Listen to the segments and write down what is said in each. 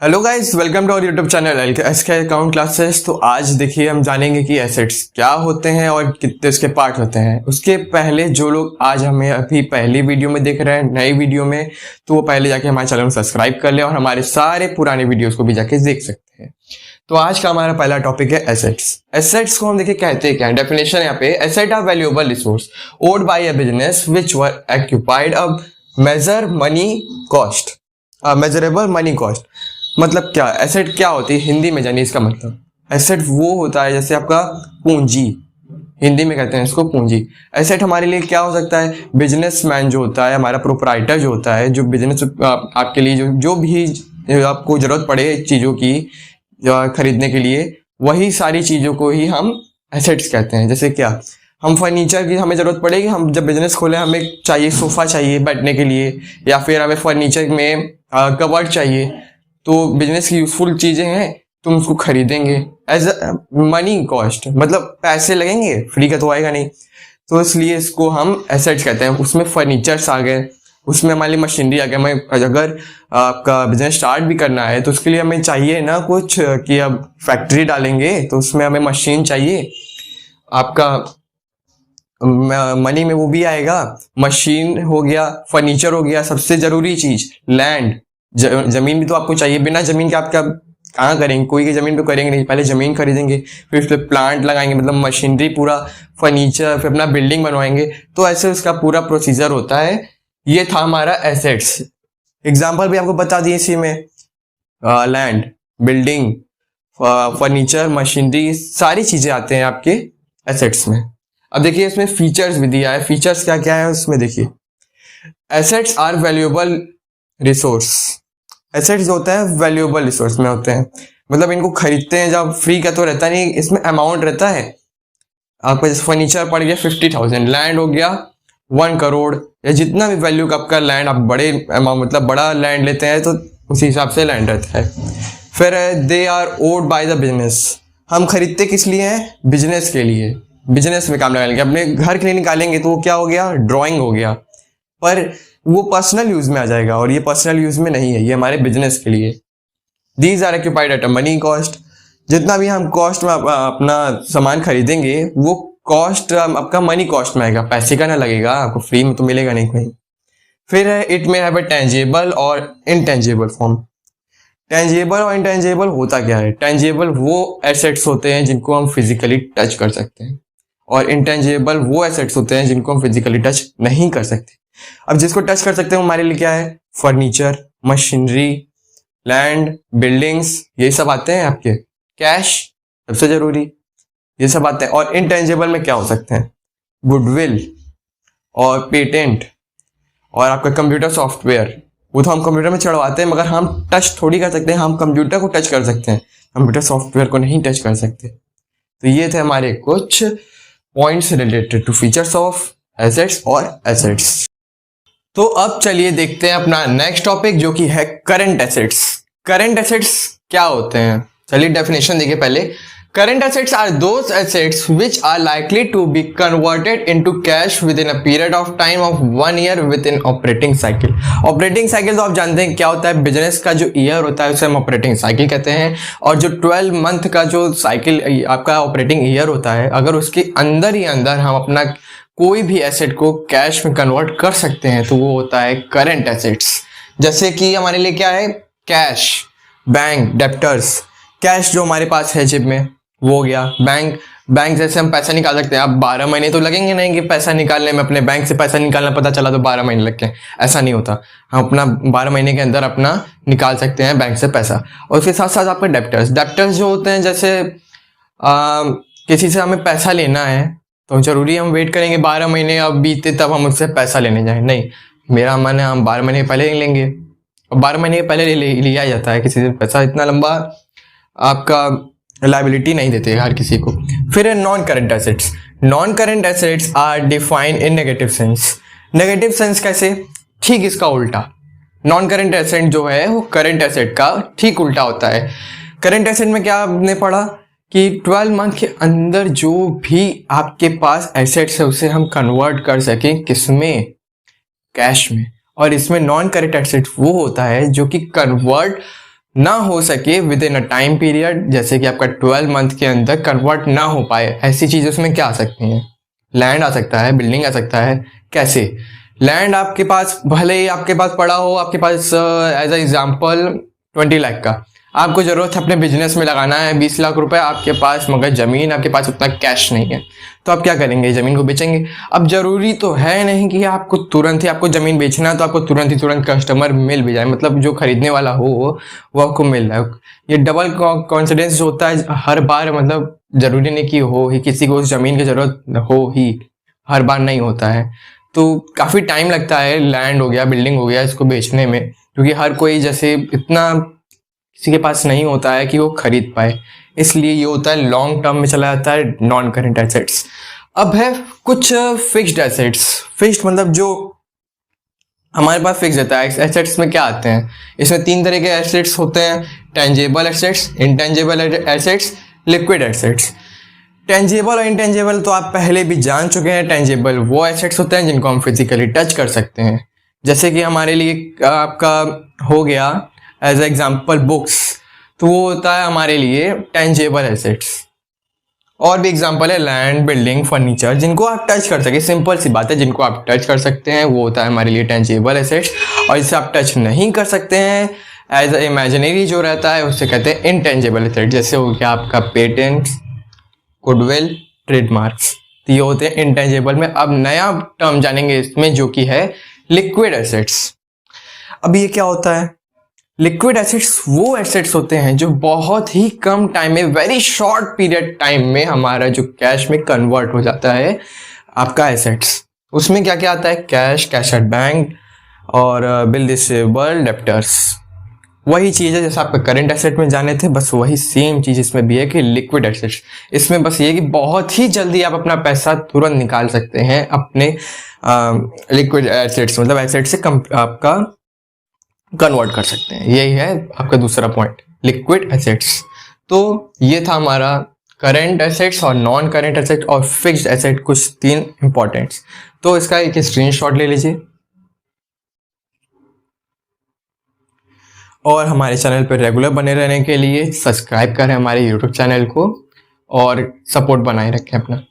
Hello guys, welcome to our YouTube channel SK account classes. तो आज देखिए हम जानेंगे कि एसेट्स क्या होते हैं और कितने उसके पार्ट होते हैं। उसके पहले जो लोग आज हमें अभी पहली वीडियो में देख रहे हैं, नई वीडियो में, तो वो पहले जाके हमारे चैनल को सब्सक्राइब कर लें और हमारे सारे पुराने वीडियोस को भी जाके देख सकते हैं। तो आज का हमारा पहला टॉपिक है एसेट्स। एसेट्स को हम देखिए कहते हैं क्या है, डेफिनेशन यहाँ पे, asset are valuable resource owned by a business which were occupied a major money cost, measurable money cost. मतलब क्या एसेट क्या होती है हिंदी में, जानिए इसका मतलब। एसेट वो होता है जैसे आपका पूंजी, हिंदी में कहते हैं इसको पूंजी। एसेट हमारे लिए क्या हो सकता है, बिजनेसमैन जो होता है, हमारा प्रोपराइटर जो होता है, जो बिजनेस आपके लिए जो भी आपको जरूरत पड़े चीज़ों की खरीदने के लिए, वही सारी चीज़ों को ही हम एसेट्स कहते हैं। जैसे क्या, हम फर्नीचर की हमें ज़रूरत पड़ेगी, हम जब बिजनेस खोले हमें चाहिए सोफ़ा चाहिए बैठने के लिए, या फिर हमें फर्नीचर में कवर्ड चाहिए, तो बिजनेस की यूजफुल चीजें हैं, तुम उसको खरीदेंगे एज मनी कॉस्ट, मतलब पैसे लगेंगे, फ्री का तो आएगा नहीं। तो इसलिए इसको हम एसेट्स कहते हैं। उसमें फर्नीचर्स आ गए, उसमें हमारी मशीनरी आ गई। हमें अगर आपका बिजनेस स्टार्ट भी करना है तो उसके लिए हमें चाहिए ना कुछ कि अब फैक्ट्री डालेंगे तो उसमें हमें मशीन चाहिए। आपका मनी में वो भी आएगा, मशीन हो गया, फर्नीचर हो गया, सबसे जरूरी चीज लैंड, जमीन भी तो आपको चाहिए। बिना जमीन के आप क्या कहाँ करेंगे, कोई की जमीन तो करेंगे नहीं, पहले जमीन खरीदेंगे, फिर उस पर प्लांट लगाएंगे, मतलब मशीनरी, पूरा फर्नीचर, फिर अपना बिल्डिंग बनवाएंगे। तो ऐसे उसका पूरा प्रोसीजर होता है। ये था हमारा एसेट्स। एग्जाम्पल भी आपको बता दिए इसी में, लैंड, बिल्डिंग, फर्नीचर, मशीनरी, सारी चीजें आते हैं आपके एसेट्स में। अब देखिए इसमें फीचर्स भी दिया है। फीचर्स क्या क्या है उसमें देखिए, assets are valuable resource. Assets जो होता है वैल्यूएबल रिसोर्स में होते हैं, मतलब इनको खरीदते हैं जब, फ्री का तो रहता नहीं, इसमें अमाउंट रहता है। आपका जैसे फर्नीचर पड़ गया 50,000, लैंड हो गया 1 करोड़, या जितना भी वैल्यू का आपका लैंड, आप बड़े अमाउंट मतलब बड़ा लैंड लेते हैं तो उसी हिसाब से लैंड रहता है। फिर they are owed by the business. हम खरीदते किस लिए हैं, बिजनेस के लिए, बिजनेस में काम लगाएंगे, अपने घर के लिए निकालेंगे तो वो क्या हो गया, ड्राइंग हो गया, पर वो पर्सनल यूज में आ जाएगा और ये पर्सनल यूज में नहीं है, ये हमारे बिजनेस के लिए। These are occupied at a money cost. जितना भी हम कॉस्ट में अपना सामान खरीदेंगे वो कॉस्ट आपका मनी कॉस्ट में आएगा, पैसे का ना लगेगा, आपको फ्री में तो मिलेगा नहीं कहीं। फिर है इट में हैव अ टेंजिबल और इनटेंजिबल फॉर्म। टेंजिबल और इनटेंजिबल होता क्या है, टेंजिबल वो एसेट्स होते हैं जिनको हम फिजिकली टच कर सकते हैं, और इनटेंजिबल वो एसेट्स होते हैं जिनको हम फिजिकली टच नहीं कर सकते। अब जिसको टच कर सकते हैं हमारे लिए क्या है, फर्नीचर, मशीनरी, लैंड, बिल्डिंग्स, ये सब आते हैं आपके। कैश सबसे जरूरी, ये सब आते हैं। और इनटेंजिबल में क्या हो सकते हैं, गुडविल और पेटेंट और आपका कंप्यूटर सॉफ्टवेयर। वो तो हम कंप्यूटर में चढ़वाते हैं मगर हम टच थोड़ी कर सकते हैं, हम कंप्यूटर को टच कर सकते हैं, कंप्यूटर सॉफ्टवेयर को नहीं टच कर सकते। तो ये थे हमारे कुछ points related to features of assets और एसेट्स। तो अब चलिए देखते हैं अपना नेक्स्ट टॉपिक जो कि है करंट एसेट्स। करंट एसेट्स क्या होते हैं, चलिए डेफिनेशन देखिए पहले। Current assets are those assets which are likely to be converted into cash within a period of time of 1 year within operating cycle. Operating cycle तो आप जानते हैं क्या होता है, बिजनेस का जो ईयर होता है उसे हम ऑपरेटिंग साइकिल कहते हैं। और जो 12 मंथ का जो साइकिल आपका ऑपरेटिंग ईयर होता है, अगर उसके अंदर ही अंदर हम अपना कोई भी एसेट को कैश में कन्वर्ट कर सकते हैं तो वो होता है करंट एसेट्स। जैसे कि हमारे लिए क्या है, कैश, बैंक, डेप्टर्स, कैश जो हमारे पास है जेब में वो हो गया। बैंक जैसे हम पैसा निकाल सकते हैं। अब 12 महीने तो लगेंगे नहीं कि पैसा निकालने में, अपने बैंक से पैसा निकालना पता चला तो 12 महीने लग गए, ऐसा नहीं होता। हम अपना 12 महीने के अंदर अपना निकाल सकते हैं बैंक से पैसा। और उसके साथ साथ आपके डेप्टर्स जो होते हैं, जैसे किसी से हमें पैसा लेना है तो जरूरी हम वेट करेंगे 12 महीने अब बीते तब हम उससे पैसा लेने जाएं, नहीं। मेरा मन है हम 12 महीने पहले ले लेंगे, और 12 महीने पहले लिया जाता है किसी से पैसा, इतना लंबा आपका लायबिलिटी नहीं देते हर किसी को। फिर है non current assets. Non current assets are defined in negative sense. Negative sense कैसे, ठीक इसका उल्टा। नॉन करंट एसेट जो है वो करंट एसेट का ठीक उल्टा होता है। करंट एसेट में क्या आपने पढ़ा कि 12 मंथ के अंदर जो भी आपके पास एसेट्स है उसे हम कन्वर्ट कर सकें किसमें, कैश में। और इसमें नॉन करंट एसेट वो होता है जो कि कन्वर्ट ना हो सके with in a time period, जैसे कि आपका 12 मंथ के अंदर कन्वर्ट ना हो पाए, ऐसी चीज़ें उसमें क्या आ सकती हैं? लैंड आ सकता है, बिल्डिंग आ सकता है। कैसे? लैंड आपके पास भले ही आपके पास पड़ा हो, आपके पास एज अ एग्जाम्पल 20 लाख का आपको ज़रूरत है अपने बिजनेस में लगाना है 20 लाख रुपए आपके पास, मगर ज़मीन आपके पास उतना कैश नहीं है, तो आप क्या करेंगे? ज़मीन को बेचेंगे। अब ज़रूरी तो है नहीं कि आपको तुरंत ही आपको ज़मीन बेचना है तो आपको तुरंत ही तुरंत कस्टमर मिल भी जाए, मतलब जो खरीदने वाला हो वो आपको मिल रहा है। ये डबल कॉन्फिडेंस होता है हर बार, मतलब ज़रूरी नहीं कि हो ही, किसी को उस ज़मीन की ज़रूरत हो ही, हर बार नहीं होता है। तो काफ़ी टाइम लगता है लैंड हो गया, बिल्डिंग हो गया, इसको बेचने में, क्योंकि हर कोई जैसे इतना किसी के पास नहीं होता है कि वो खरीद पाए, इसलिए ये होता है लॉन्ग टर्म में चला जाता है नॉन करेंट एसेट्स। अब है कुछ फिक्स्ड एसेट्स। फिक्स्ड मतलब जो हमारे पास फिक्स रहता है। एसेट्स में क्या आते हैं? इसमें 3 तरह के एसेट्स होते हैं: tangible assets, intangible assets, liquid assets. Tangible और इंटेंजेबल तो आप पहले भी जान चुके हैं। टेंजेबल वो एसेट्स होते हैं जिनको हम फिजिकली टच कर सकते हैं, जैसे कि हमारे लिए आपका हो गया एज एग्जाम्पल बुक्स, तो वो होता है हमारे लिए टेंजेबल एसेट्स। और भी एग्जाम्पल है लैंड, बिल्डिंग, फर्नीचर, जिनको आप टच कर सके, सिंपल सी बात है, जिनको आप टच कर सकते हैं वो होता है हमारे लिए टेंजेबल एसेट्स। और जिसे आप टच नहीं कर सकते हैं, एज ए इमेजिनरी जो रहता है, उससे कहते हैं इनटेंजेबल एसेट्स। जैसे हो गया आपका पेटेंट, गुडविल, ट्रेडमार्क्स, तो ये होते हैं इंटेंजेबल में। अब नया टर्म जानेंगे इसमें जो कि है लिक्विड एसेट्स। अब ये क्या होता है? लिक्विड एसेट्स वो एसेट्स होते हैं जो बहुत ही कम टाइम में, वेरी शॉर्ट पीरियड टाइम में हमारा जो कैश में कन्वर्ट हो जाता है आपका एसेट्स। उसमें क्या क्या आता है? कैश, कैश एट बैंक, और बिल रिसीवेबल, डेप्टर्स। वही चीज़ है जैसे आपका करंट एसेट में जाने थे, बस वही सेम चीज़ इसमें भी है कि लिक्विड एसेट्स। इसमें बस ये कि बहुत ही जल्दी आप अपना पैसा तुरंत निकाल सकते हैं अपने लिक्विड एसेट्स, मतलब एसेट से आपका कन्वर्ट कर सकते हैं। यही है आपका दूसरा पॉइंट, लिक्विड एसेट्स। तो ये था हमारा करंट एसेट्स और नॉन करंट एसेट और फिक्स्ड एसेट, कुछ 3 इंपॉर्टेंट्स। तो इसका एक स्क्रीनशॉट ले लीजिए और हमारे चैनल पर रेगुलर बने रहने के लिए सब्सक्राइब करें हमारे यूट्यूब चैनल को और सपोर्ट बनाए रखें अपना।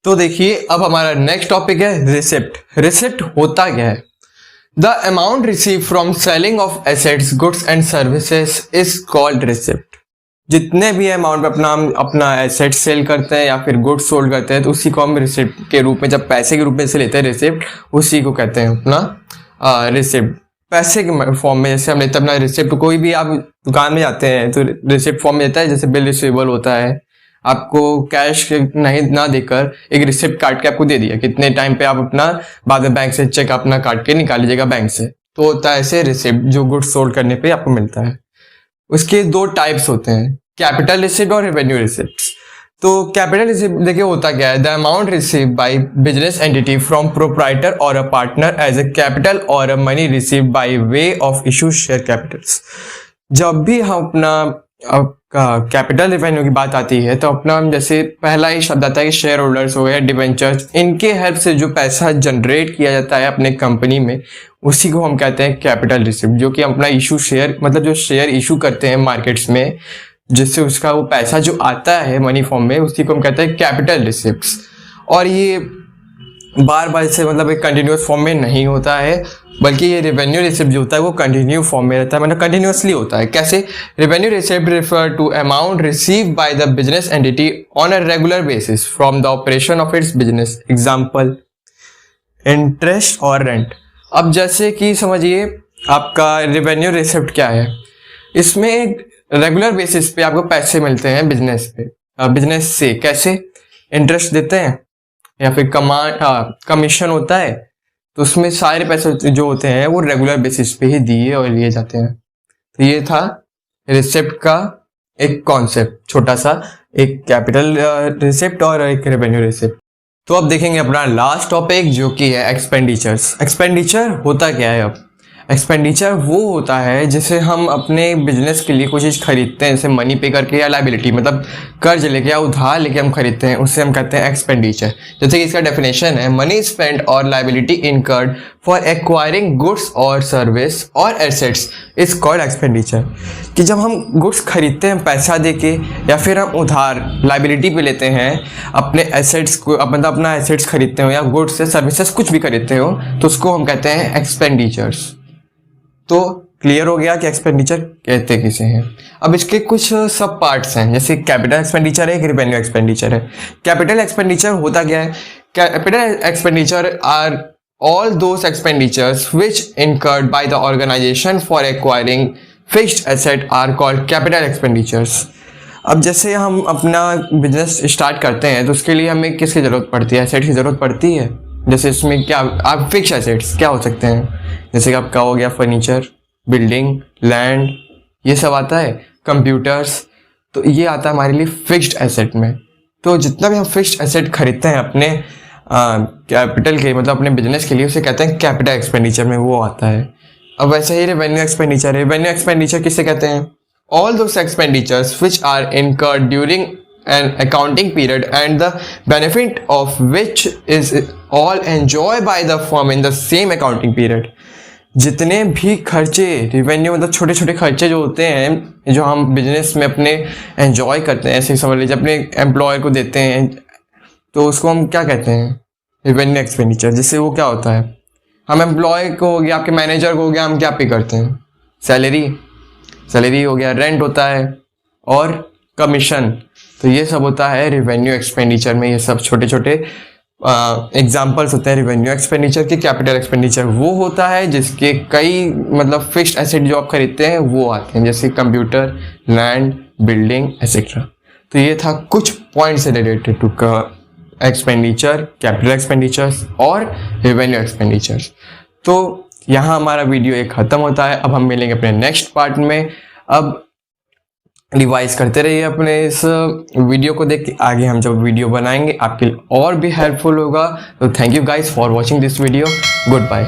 तो देखिए अब हमारा नेक्स्ट टॉपिक है रिसिप्ट। रिसिप्ट होता क्या है? The amount receive from selling of assets, goods and services is called receipt. जितने भी अमाउंट अपना अपना एसेट सेल करते हैं या फिर गुड्स सोल्ड करते हैं, तो उसी को हम रिसिप्ट के रूप में, जब पैसे के रूप में से लेते हैं रिसिप्ट, उसी को कहते हैं अपना रिसिप्ट। पैसे के फॉर्म में जैसे हम लेते हैं अपना रिसिप्ट, कोई भी आप दुकान में जाते हैं तो रिसिप्ट फॉर्म में देता है, जैसे बिल रिसीवेबल होता है, आपको कैश नहीं ना देकर एक रिसिप्ट काट के आपको दे दिया, कितने टाइम पे आप अपना बाद में बैंक से चेक अपना काट के निकाल लीजिएगा बैंक से, तो होता है ऐसे रिसिप्ट जो गुड्स सोल्ड करने पे आपको मिलता है। उसके 2 टाइप्स होते हैं, कैपिटल रिसिप्ट और रेवेन्यू रिसिप्ट। तो कैपिटल रिसिप्ट देखिए होता क्या है, the amount receive by business entity from proprietor और a partner as a capital और a money receive by way of issue share capitals. जब भी हम अपना आपका कैपिटल रेवेन्यू की बात आती है तो अपना हम जैसे पहला ही शब्द आता है कि शेयर होल्डर्स हो गया, डिवेंचर्स, इनके हेल्प से जो पैसा जनरेट किया जाता है अपने कंपनी में, उसी को हम कहते हैं कैपिटल रिसिप्ट। जो कि अपना इशू शेयर, मतलब जो शेयर इशू करते हैं मार्केट्स में, जिससे उसका वो पैसा जो आता है मनी फॉर्म में, उसी को हम कहते हैं कैपिटल रिसिप्ट्स। और ये बार बार से मतलब एक कंटिन्यूस फॉर्म में नहीं होता है, बल्कि ये रेवेन्यू रिसिप्ट जो होता है वो कंटिन्यू फॉर्म में रहता है, मतलब कंटिन्यूसली होता है। कैसे? Revenue receipt refer to amount receive by the business entity on a regular basis from the operation of its business, example interest और रेंट। अब जैसे कि समझिए आपका रेवेन्यू रिसिप्ट क्या है, इसमें रेगुलर बेसिस पे आपको पैसे मिलते हैं बिजनेस पे, बिजनेस से। कैसे? इंटरेस्ट देते हैं या फिर कमीशन होता है, तो उसमें सारे पैसे जो होते हैं वो रेगुलर बेसिस पे ही दिए और लिए जाते हैं। तो ये था रिसिप्ट का एक कॉन्सेप्ट, छोटा सा, एक कैपिटल रिसिप्ट और एक रेवेन्यू रिसिप्ट। तो अब देखेंगे अपना लास्ट टॉपिक जो कि है एक्सपेंडिचर्स। एक्सपेंडिचर होता क्या है? अब एक्सपेंडिचर वो होता है जिसे हम अपने बिजनेस के लिए कोई चीज़ खरीदते हैं, जैसे मनी पे करके या लाइबिलिटी, मतलब कर्ज लेके या उधार लेके हम खरीदते हैं, उससे हम कहते हैं एक्सपेंडिचर। जैसे कि इसका डेफिनेशन है, मनी स्पेंट और liability incurred for acquiring goods और सर्विस और एसेट्स इज कॉल्ड एक्सपेंडिचर। कि जब हम गुड्स खरीदते हैं पैसा दे के, या फिर हम उधार लाइबिलिटी पे लेते हैं अपने एसेट्स को, मतलब अपना एसेट्स खरीदते हो या गुड्स से सर्विसेज कुछ भी खरीदते हो, तो उसको हम कहते हैं एक्सपेंडिचर्स। तो क्लियर हो गया कि एक्सपेंडिचर कहते किसे हैं। अब इसके कुछ सब पार्ट्स हैं, जैसे कैपिटल एक्सपेंडिचर है, एक रेवेन्यू एक्सपेंडिचर है। कैपिटल एक्सपेंडिचर होता क्या है? Capital expenditure are all those expenditures which incurred by the organization for acquiring fixed asset are called capital expenditures। अब जैसे हम अपना बिजनेस स्टार्ट करते हैं तो उसके लिए हमें किसकी ज़रूरत पड़ती है? एसेट्स की ज़रूरत पड़ती है। जैसे इसमें क्या आप फिक्स एसेट्स क्या हो सकते हैं? जैसे कि आपका हो गया फर्नीचर, बिल्डिंग, लैंड, ये सब आता है, कंप्यूटर्स, तो ये आता है हमारे लिए फिक्स्ड एसेट में। तो जितना भी हम फिक्स्ड एसेट खरीदते हैं अपने कैपिटल के, मतलब अपने बिजनेस के लिए, उसे कहते हैं कैपिटल एक्सपेंडिचर में वो आता है। अब वैसे ही रेवेन्यू एक्सपेंडिचर है। रेवेन्यू एक्सपेंडिचर किसे कहते हैं? All those expenditures which are incurred during an accounting period and the benefit of which is all enjoy by the firm in the same accounting period. जितने भी खर्चे, रेवेन्यू मतलब छोटे छोटे खर्चे जो होते हैं, जो हम बिजनेस में अपने एंजॉय करते हैं, ऐसे समझ लीजिए अपने एम्प्लॉयर को देते हैं, तो उसको हम क्या कहते हैं? Revenue expenditure. जिससे वो क्या होता है, हम एम्प्लॉय को हो गया, आपके मैनेजर को हो गया, हम क्या पे करते हैं? सैलरी हो गया, रेंट होता है और कमीशन। तो ये सब होता है रेवेन्यू एक्सपेंडिचर में। ये सब छोटे छोटे एग्जाम्पल्स होते हैं रेवेन्यू एक्सपेंडिचर के। कैपिटल एक्सपेंडिचर वो होता है जिसके कई मतलब फिक्स्ड एसेट जो आप खरीदते हैं वो आते हैं, जैसे कंप्यूटर, लैंड, बिल्डिंग एक्सेट्रा। तो ये था कुछ points related to expenditure, capital expenditures और रेवेन्यू एक्सपेंडिचर्स। तो यहाँ हमारा वीडियो एक ख़त्म होता है। अब हम मिलेंगे अपने नेक्स्ट पार्ट में। अब रिवाइज करते रहिए अपने इस वीडियो को देख के, आगे हम जब वीडियो बनाएंगे आपके लिए और भी हेल्पफुल होगा। तो thank you guys for watching this video. Good bye.